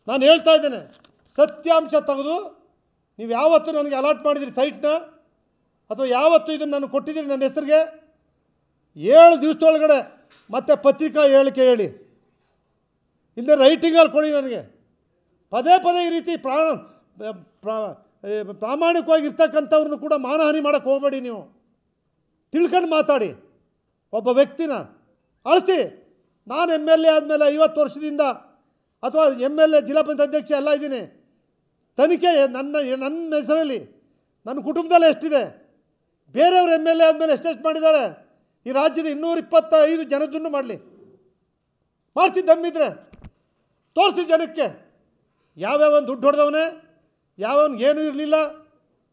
ನಾನು ಹೇಳ್ತಾ ಇದ್ದೇನೆ, ಸತ್ಯಾಂಶ ತೆಗೆದು ನೀವು ಯಾವತ್ತು ನನಗೆ ಅಲಾಟ್ ಮಾಡಿದಿರಿ ಸೈಟ್ನ, ಅಥವಾ ಯಾವತ್ತು ಇದನ್ನು ನಾನು ಕೊಟ್ಟಿದ್ದೀರಿ ನನ್ನ ಹೆಸರಿಗೆ, 7 ದಿವಸದೊಳಗಡೆ ಮತ್ತೆ ಪತ್ರಿಕಾ ಹೇಳಿಕೆ ಹೇಳಿ, ಇಲ್ಲದೆ ರೈಟಿಂಗಲ್ಲಿ ಕೊಡಿ ನನಗೆ. ಪದೇ ಪದೇ ಈ ರೀತಿ ಪ್ರಾಮಾಣಿಕವಾಗಿರ್ತಕ್ಕಂಥವ್ರನ್ನು ಕೂಡ ಮಾನಹಾನಿ ಮಾಡೋಕ್ಕೆ ಹೋಗಬೇಡಿ. ನೀವು ತಿಳ್ಕೊಂಡು ಮಾತಾಡಿ. ಒಬ್ಬ ವ್ಯಕ್ತಿನ ಅಳಿಸಿ, ನಾನು MLA ಆದಮೇಲೆ 50 ವರ್ಷದಿಂದ ಅಥವಾ MLA ಜಿಲ್ಲಾ ಪಂಚಾಯತ್ ಅಧ್ಯಕ್ಷ ಎಲ್ಲ ಇದ್ದೀನಿ. ತನಿಖೆ ನನ್ನ ಹೆಸರಲ್ಲಿ ನನ್ನ ಕುಟುಂಬದಲ್ಲೇ ಎಷ್ಟಿದೆ, ಬೇರೆಯವರು MLA ಆದಮೇಲೆ ಎಷ್ಟೆಷ್ಟು ಮಾಡಿದ್ದಾರೆ, ಈ ರಾಜ್ಯದ 225 ಜನದನ್ನು ಮಾಡಿಸಿ ದಮ್ಮಿದ್ರೆ ತೋರಿಸಿ ಜನಕ್ಕೆ. ಯಾವ್ಯಾವನು ದುಡ್ಡು ಹೊಡೆದವನೇ, ಯಾವನು ಏನೂ ಇರಲಿಲ್ಲ,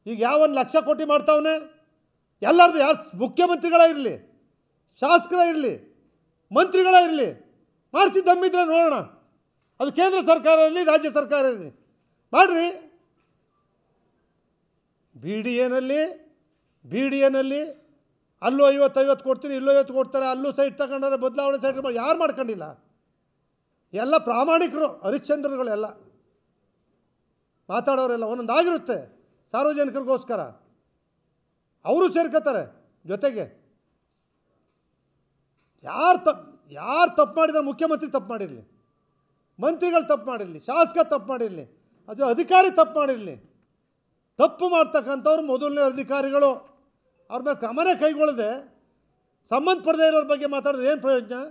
ಈಗ ಯಾವನು ಲಕ್ಷ ಕೋಟಿ ಮಾಡ್ತಾವನೆ, ಎಲ್ಲರದು ಯಾರು ಮುಖ್ಯಮಂತ್ರಿಗಳೇ ಇರಲಿ, ಶಾಸಕರೇ ಇರಲಿ, ಮಂತ್ರಿಗಳೇ ಇರಲಿ, ಮಾಡಿಸಿ ದಮ್ಮಿದ್ರೆ ನೋಡೋಣ. ಅದು ಕೇಂದ್ರ ಸರ್ಕಾರ ಇರಲಿ, ರಾಜ್ಯ ಸರ್ಕಾರ ಇರಲಿ, ಮಾಡಿರಿ. BDAನಲ್ಲಿ ಅಲ್ಲೂ 50 ಕೊಡ್ತೀನಿ, ಇಲ್ಲೂ 50 ಕೊಡ್ತಾರೆ, ಅಲ್ಲೂ ಸೈಟ್ ತಗೊಂಡ್ರೆ ಬದಲಾವಣೆ ಸೈಟ್ ಯಾರು ಮಾಡ್ಕೊಂಡಿಲ್ಲ. ಎಲ್ಲ ಪ್ರಾಮಾಣಿಕರು, ಹರಿಶ್ಚಂದ್ರಗಳೆಲ್ಲ ಮಾತಾಡೋರೆಲ್ಲ ಒಂದೊಂದಾಗಿರುತ್ತೆ ಸಾರ್ವಜನಿಕರಿಗೋಸ್ಕರ. ಅವರು ಸೇರ್ಕೋತಾರೆ ಜೊತೆಗೆ. ಯಾರು ತಪ್ಪು ಮಾಡಿದರೆ, ಮುಖ್ಯಮಂತ್ರಿ ತಪ್ಪು ಮಾಡಿರಲಿ, ಮಂತ್ರಿಗಳು ತಪ್ಪು ಮಾಡಿರಲಿ, ಶಾಸಕ ತಪ್ಪು ಮಾಡಿರಲಿ, ಅದು ಅಧಿಕಾರಿ ತಪ್ಪು ಮಾಡಿರಲಿ, ತಪ್ಪು ಮಾಡ್ತಕ್ಕಂಥವ್ರು ಮೊದಲನೇ ಅಧಿಕಾರಿಗಳು. ಅವ್ರ ಮೇಲೆ ಕ್ರಮನೇ ಕೈಗೊಳ್ಳದೆ ಸಂಬಂಧಪಡದೇ ಇರೋರ ಬಗ್ಗೆ ಮಾತಾಡಿದ್ರೆ ಏನು ಪ್ರಯೋಜನ?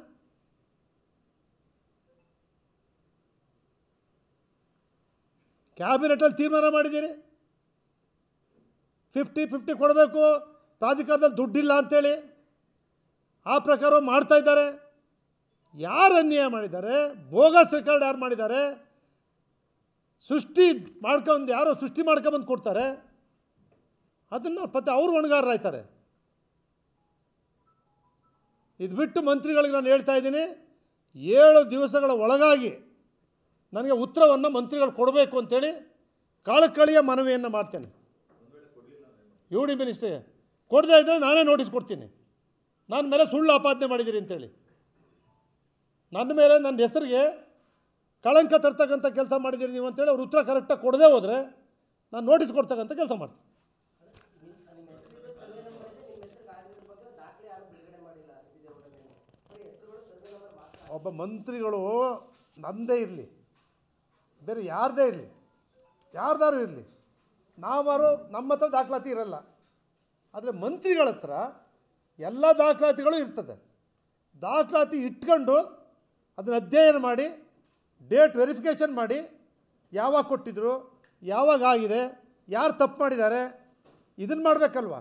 ಕ್ಯಾಬಿನೆಟಲ್ಲಿ ತೀರ್ಮಾನ ಮಾಡಿದ್ದೀರಿ 50-50 ಕೊಡಬೇಕು, ಪ್ರಾಧಿಕಾರದಲ್ಲಿ ದುಡ್ಡಿಲ್ಲ ಅಂಥೇಳಿ. ಆ ಪ್ರಕಾರ ಮಾಡ್ತಾ ಇದ್ದಾರೆ. ಯಾರು ಅನ್ಯಾಯ ಮಾಡಿದ್ದಾರೆ, ಬೋಗಸ್ ರೆಕಾರ್ಡ್ ಯಾರು ಮಾಡಿದ್ದಾರೆ, ಯಾರೋ ಸೃಷ್ಟಿ ಮಾಡ್ಕೊಂಬಂದು ಕೊಡ್ತಾರೆ, ಅದನ್ನು ಅವರು ಹೊಣೆಗಾರರಾಯ್ತಾರೆ. ಇದು ಬಿಟ್ಟು ಮಂತ್ರಿಗಳಿಗೆ ನಾನು ಹೇಳ್ತಾ ಇದ್ದೀನಿ, 7 ದಿವಸಗಳ ಒಳಗಾಗಿ ನನಗೆ ಉತ್ತರವನ್ನು ಮಂತ್ರಿಗಳು ಕೊಡಬೇಕು ಅಂತೇಳಿ ಕಳಕಳಿಯ ಮನವಿಯನ್ನು ಮಾಡ್ತೇನೆ. UD ಮಿನಿಸ್ಟ್ರಿಗೆ ಕೊಡದೇ ಇದ್ದರೆ ನಾನೇ ನೋಟಿಸ್ ಕೊಡ್ತೀನಿ. ನನ್ನ ಮೇಲೆ ಸುಳ್ಳು ಆಪಾದನೆ ಮಾಡಿದ್ದೀರಿ ಅಂತೇಳಿ, ನನ್ನ ಮೇಲೆ ನನ್ನ ಹೆಸರಿಗೆ ಕಳಂಕ ತರ್ತಕ್ಕಂಥ ಕೆಲಸ ಮಾಡಿದ್ದೀರಿ ನೀವು ಅಂತೇಳಿ ಅವ್ರು ಉತ್ತರ ಕರೆಕ್ಟಾಗಿ ಕೊಡದೇ ಹೋದರೆ ನಾನು ನೋಟಿಸ್ ಕೊಡ್ತಕ್ಕಂಥ ಕೆಲಸ ಮಾಡ್ತೀನಿ. ಒಬ್ಬ ಮಂತ್ರಿಗಳು ನಮ್ಮದೇ ಇರಲಿ, ಬೇರೆ ಯಾರದೇ ಇರಲಿ, ಯಾರ್ದಾರು ಇರಲಿ, ನಾವಾರು ನಮ್ಮ ಹತ್ರ ದಾಖಲಾತಿ ಇರಲ್ಲ. ಆದರೆ ಮಂತ್ರಿಗಳ ಹತ್ರ ಎಲ್ಲ ದಾಖಲಾತಿಗಳು ಇರ್ತದೆ. ದಾಖಲಾತಿ ಇಟ್ಕೊಂಡು ಅದನ್ನು ಅಧ್ಯಯನ ಮಾಡಿ, ಡೇಟ್ ವೆರಿಫಿಕೇಷನ್ ಮಾಡಿ, ಯಾವಾಗ ಕೊಟ್ಟಿದ್ರು, ಯಾವಾಗ ಆಗಿದೆ, ಯಾರು ತಪ್ಪು ಮಾಡಿದ್ದಾರೆ, ಇದನ್ನು ಮಾಡಬೇಕಲ್ವ.